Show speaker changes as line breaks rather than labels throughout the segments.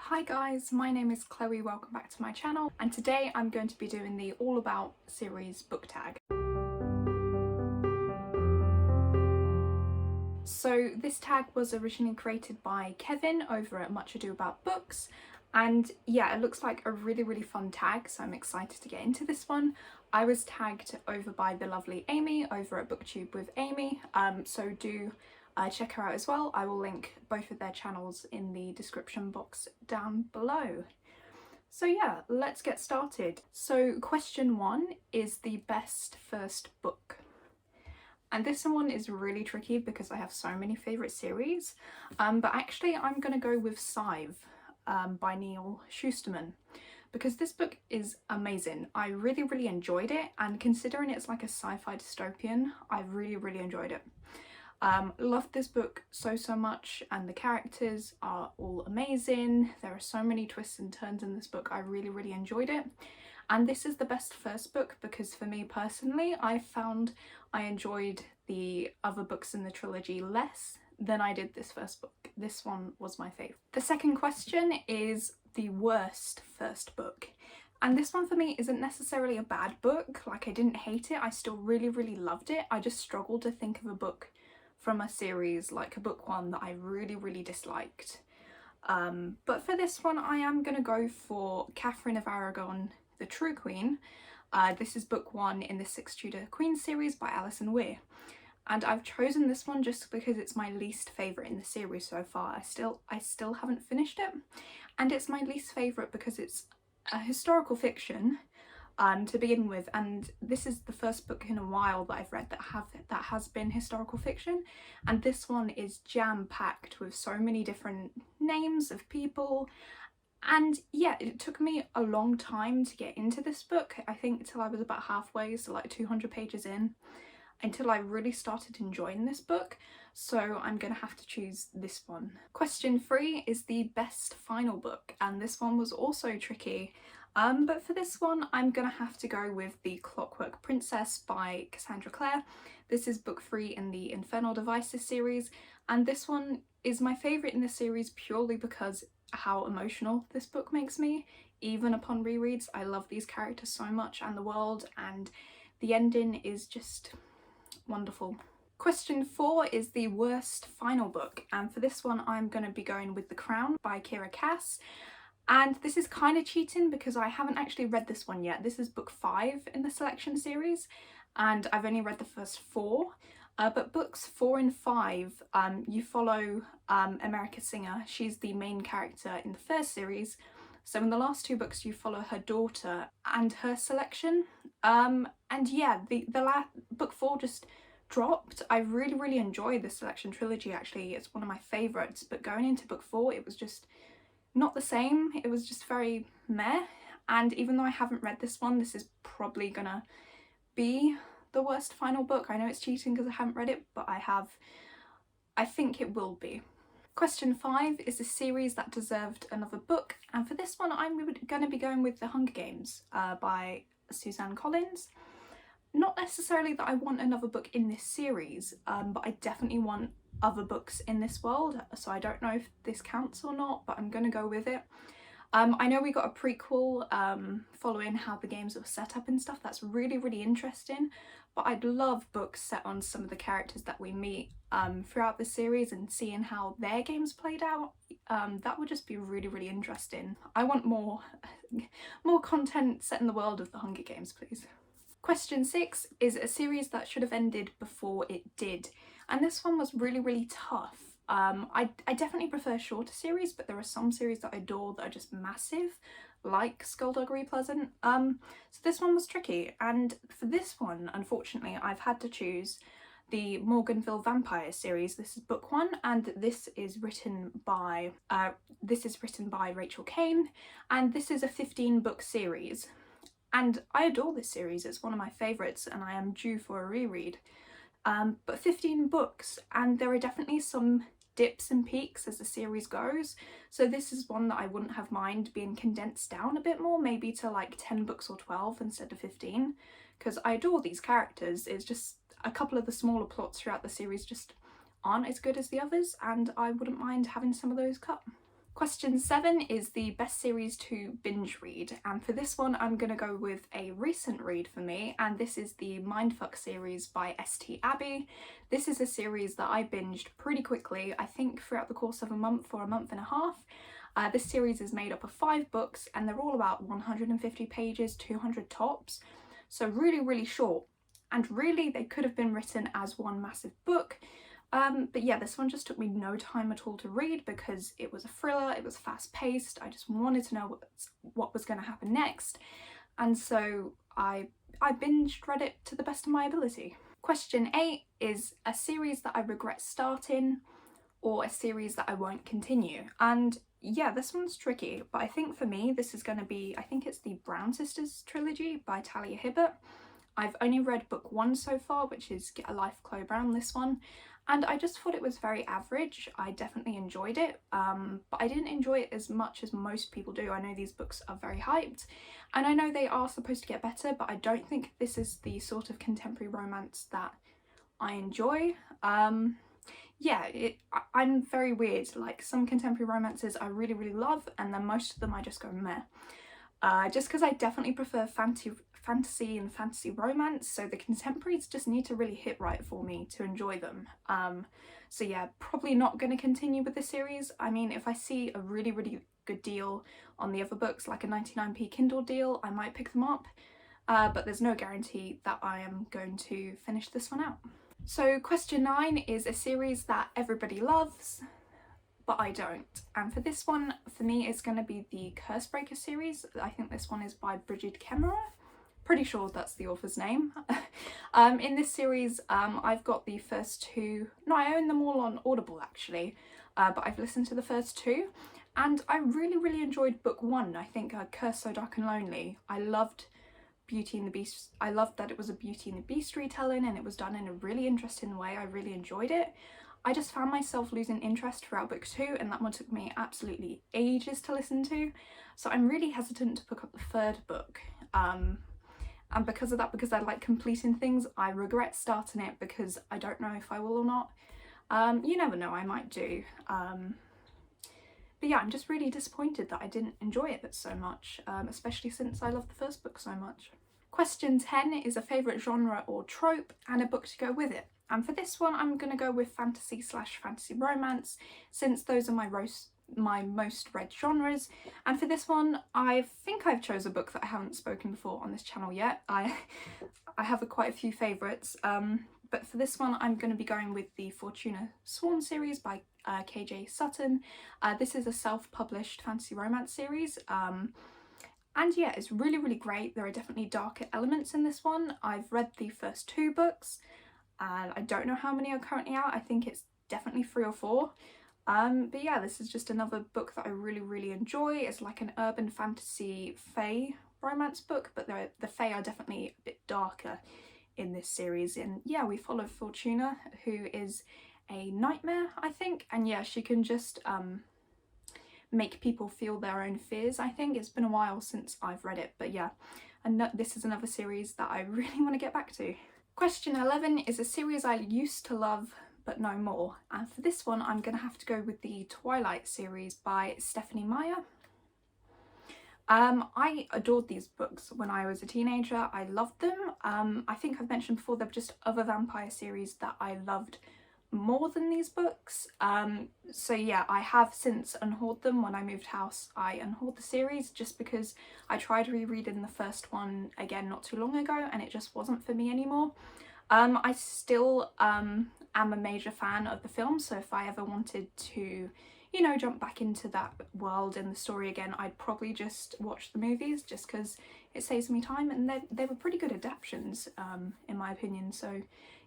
Hi guys, my name is Chloe, welcome back to my channel, and today I'm going to be doing the All About series book tag. So this tag was originally created by Kevin over at Much Ado About Books, and yeah, it looks like a really fun tag, so I'm excited to get into this one. I was tagged over by the lovely Amy over at BookTube with Amy, so do check her out as well. I will link both of their channels in the description box down below. So yeah, let's get started. So question 1 is the best first book. And this one is really tricky because I have so many favourite series, but actually I'm going to go with Scythe by Neil Shusterman, because this book is amazing. I really enjoyed it, and considering it's like a sci-fi dystopian, I really enjoyed it. Loved this book so much, and the characters are all amazing. There are so many twists and turns in this book. I really enjoyed it, and this is the best first book because for me personally, I found I enjoyed the other books in the trilogy less than I did this first book. This one was my favourite. The second question is the worst first book. And this one for me isn't necessarily a bad book. Like, I didn't hate it, I still really loved it. I just struggled to think of a book from a series, like a book one, that I really disliked. But for this one I am going to go for Catherine of Aragon, the True Queen. This is book 1 in the 6 Tudor Queen series by Alison Weir. And I've chosen this one just because it's my least favourite in the series so far. I still haven't finished it, and it's my least favourite because it's a historical fiction to begin with, and this is the first book in a while that I've read that has been historical fiction, and this one is jam-packed with so many different names of people. And yeah, it took me a long time to get into this book. I think till I was about halfway, so like 200 pages in, until I really started enjoying this book. So I'm gonna have to choose this one. Question 3 is the best final book, and this one was also tricky. But for this one I'm gonna have to go with The Clockwork Princess by Cassandra Clare. This is book 3 in the Infernal Devices series, and this one is my favourite in the series purely because how emotional this book makes me. Even upon rereads, I love these characters so much and the world, and the ending is just wonderful. Question 4 is the worst final book, and for this one I'm going to be going with The Crown by Kiera Cass. And this is kind of cheating because I haven't actually read this one yet. This is book 5 in the selection series, and I've only read the first 4. But books 4 and 5, you follow America Singer. She's the main character in the first series. So in the last 2 books you follow her daughter and her selection. And yeah, the book 4 just dropped. I really enjoyed the selection trilogy actually. It's one of my favourites, but going into book 4 it was just not the same. It was just very meh, and even though I haven't read this one, this is probably gonna be the worst final book. I know it's cheating because I haven't read it, but I think it will be. Question 5 is a series that deserved another book, and for this one I'm going to be going with The Hunger Games by Suzanne Collins. Not necessarily that I want another book in this series, but I definitely want other books in this world, so I don't know if this counts or not, but I'm going to go with it. I know we got a prequel following how the games were set up and stuff. That's really interesting, but I'd love books set on some of the characters that we meet throughout the series and seeing how their games played out. That would just be really interesting. I want more content set in the world of the Hunger Games, please. Question 6 is a series that should have ended before it did, and this one was really tough. I definitely prefer shorter series, but there are some series that I adore that are just massive, like Skullduggery Pleasant. So this one was tricky, and for this one, unfortunately, I've had to choose the Morganville Vampire series. This is book 1, and this is written by Rachel Kane, and this is a 15-book series. And I adore this series, it's one of my favourites, and I am due for a reread. But 15 books, and there are definitely some dips and peaks as the series goes, so this is one that I wouldn't have mind being condensed down a bit more, maybe to like 10 books or 12 instead of 15, because I adore these characters. It's just a couple of the smaller plots throughout the series just aren't as good as the others, and I wouldn't mind having some of those cut. Question 7 is the best series to binge read, and for this one I'm going to go with a recent read for me, and this is the Mindfuck series by St. Abbey. This is a series that I binged pretty quickly, I think throughout the course of a month or a month and a half. This series is made up of 5 books and they're all about 150 pages, 200 tops, so really short, and really they could have been written as one massive book. But yeah, this one just took me no time at all to read because it was a thriller, it was fast paced, I just wanted to know what was going to happen next, and so I binged read it to the best of my ability. Question 8 is a series that I regret starting or a series that I won't continue, and yeah, this one's tricky, but I think for me this is going to be, I think it's the Brown Sisters trilogy by Talia Hibbert. I've only read book 1 so far, which is Get a Life, Chloe Brown, this one, and I just thought it was very average. I definitely enjoyed it, but I didn't enjoy it as much as most people do. I know these books are very hyped, and I know they are supposed to get better, but I don't think this is the sort of contemporary romance that I enjoy. Yeah, I'm very weird. Like, some contemporary romances I really love, and then most of them I just go meh. Just because I definitely prefer fantasy and fantasy romance, so the contemporaries just need to really hit right for me to enjoy them. So yeah, probably not going to continue with the series. I mean, if I see a really good deal on the other books, like a 99p Kindle deal, I might pick them up, but there's no guarantee that I am going to finish this one out. So question 9 is a series that everybody loves, but I don't. And for this one, for me, it's going to be the Cursebreaker series. I think this one is by Brigid Kemmerer. Pretty sure that's the author's name. In this series, I've got the first 2, no, I own them all on Audible actually, but I've listened to the first 2, and I really enjoyed book 1. I think Curse So Dark and Lonely. I loved Beauty and the Beast. I loved that it was a Beauty and the Beast retelling, and it was done in a really interesting way. I really enjoyed it. I just found myself losing interest throughout book 2, and that one took me absolutely ages to listen to, so I'm really hesitant to pick up the 3rd book. And because of that, because I like completing things, I regret starting it because I don't know if I will or not. You never know, I might do. But yeah, I'm just really disappointed that I didn't enjoy it so much, especially since I love the first book so much. Question 10 is a favourite genre or trope and a book to go with it. And for this one, I'm going to go with fantasy/fantasy romance, since those are my most read genres. And for this one, I think I've chose a book that I haven't spoken before on this channel yet. I have quite a few favourites, but for this one I'm going to be going with the Fortuna Sworn series by KJ Sutton. This is a self-published fantasy romance series, and yeah, it's really great. There are definitely darker elements in this one. I've read the first 2 books, and I don't know how many are currently out. I think it's definitely 3 or 4. But yeah, this is just another book that I really enjoy. It's like an urban fantasy fae romance book, but the fae are definitely a bit darker in this series. And yeah, we follow Fortuna, who is a nightmare, I think, and yeah, she can just make people feel their own fears, I think. It's been a while since I've read it, but yeah, and this is another series that I really want to get back to. Question 11 is a series I used to love but no more, and for this one I'm going to have to go with the Twilight series by Stephanie Meyer. I adored these books when I was a teenager. I loved them. I think I've mentioned before, there were just other vampire series that I loved more than these books. So yeah, I have since unhauled them. When I moved house, I unhauled the series just because I tried rereading the first one again not too long ago and it just wasn't for me anymore. I still am a major fan of the film, so if I ever wanted to, you know, jump back into that world and the story again, I'd probably just watch the movies just because it saves me time, and they were pretty good adaptations in my opinion. So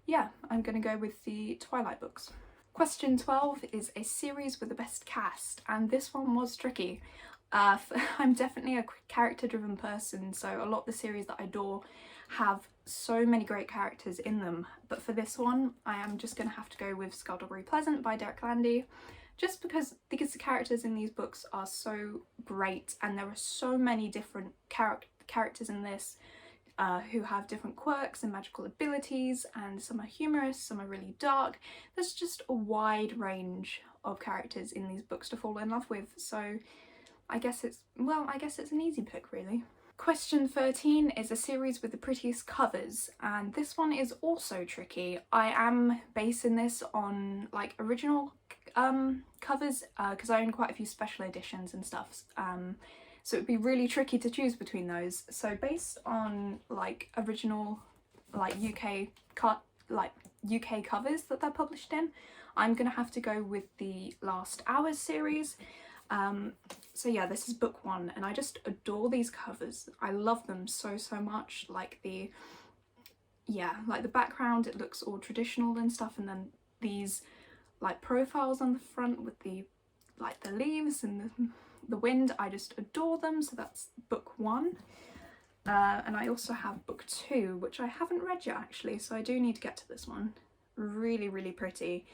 yeah, I'm gonna go with the Twilight books. Question 12 is a series with the best cast, and this one was tricky. I'm definitely a character driven person, so a lot of the series that I adore have so many great characters in them, but for this one I am just gonna have to go with Skullduggery Pleasant by Derek Landy, just because the characters in these books are so great, and there are so many different characters in this who have different quirks and magical abilities, and some are humorous, some are really dark. There's just a wide range of characters in these books to fall in love with, so I guess it's an easy pick really. Question 13 is a series with the prettiest covers, and this one is also tricky. I am basing this on like original covers because I own quite a few special editions and stuff, so it'd be really tricky to choose between those. So based on like original like UK covers that they're published in, I'm gonna have to go with the Last Hours series. So yeah, this is book 1 and I just adore these covers. I love them so much. Like the background, it looks all traditional and stuff, and then these like profiles on the front with the leaves and the wind, I just adore them. So that's book 1. And I also have book 2, which I haven't read yet actually, so I do need to get to this one. Really pretty.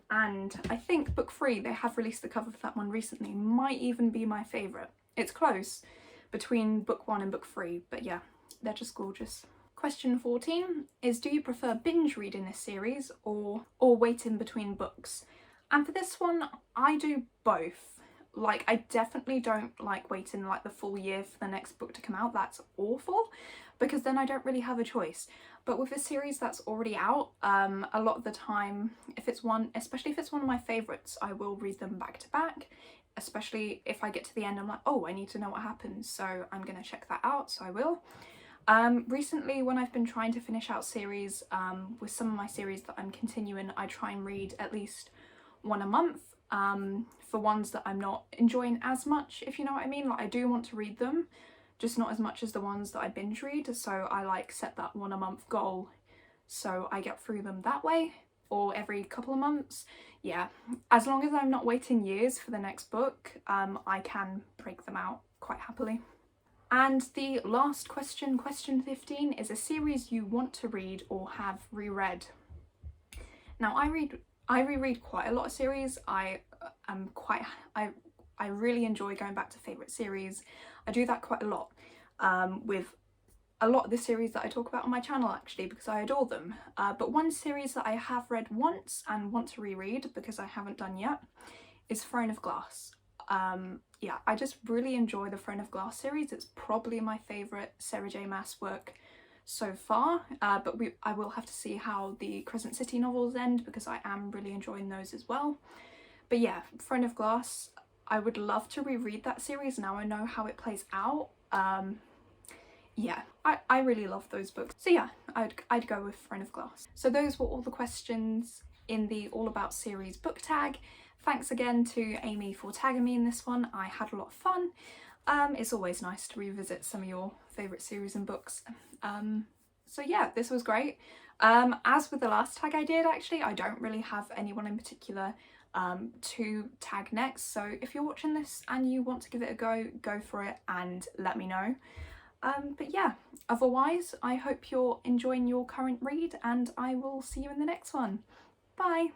And I think book 3, they have released the cover for that one recently, might even be my favourite. It's close between book 1 and book 3, but yeah, they're just gorgeous. Question 14 is, do you prefer binge reading this series or wait in between books? And for this one, I do both. Like, I definitely don't like waiting like the full year for the next book to come out. That's awful, because then I don't really have a choice. But with a series that's already out, a lot of the time, especially if it's one of my favourites, I will read them back to back. Especially if I get to the end, I'm like, oh, I need to know what happens, so I'm gonna check that out, so I will. Recently, when I've been trying to finish out series, with some of my series that I'm continuing, I try and read at least one a month. For ones that I'm not enjoying as much, if you know what I mean. Like, I do want to read them, just not as much as the ones that I binge read, so I like set that one a month goal so I get through them that way, or every couple of months. Yeah, as long as I'm not waiting years for the next book, I can break them out quite happily. And the last question, question 15, is a series you want to read or have reread. Now, I reread quite a lot of series. I really enjoy going back to favourite series. I do that quite a lot with a lot of the series that I talk about on my channel actually, because I adore them. But one series that I have read once and want to reread because I haven't done yet is Throne of Glass. Yeah, I just really enjoy the Throne of Glass series. It's probably my favourite Sarah J Maas work so far, but I will have to see how the Crescent City novels end, because I am really enjoying those as well. But yeah, Throne of Glass, I would love to reread that series now I know how it plays out. Yeah, I really love those books. So yeah, I'd go with Throne of Glass. So those were all the questions in the All About series book tag. Thanks again to Amy for tagging me in this one. I had a lot of fun. It's always nice to revisit some of your favourite series and books. So yeah, this was great. As with the last tag I did, actually, I don't really have anyone in particular to tag next. So if you're watching this and you want to give it a go for it and let me know. But yeah, otherwise, I hope you're enjoying your current read and I will see you in the next one. Bye!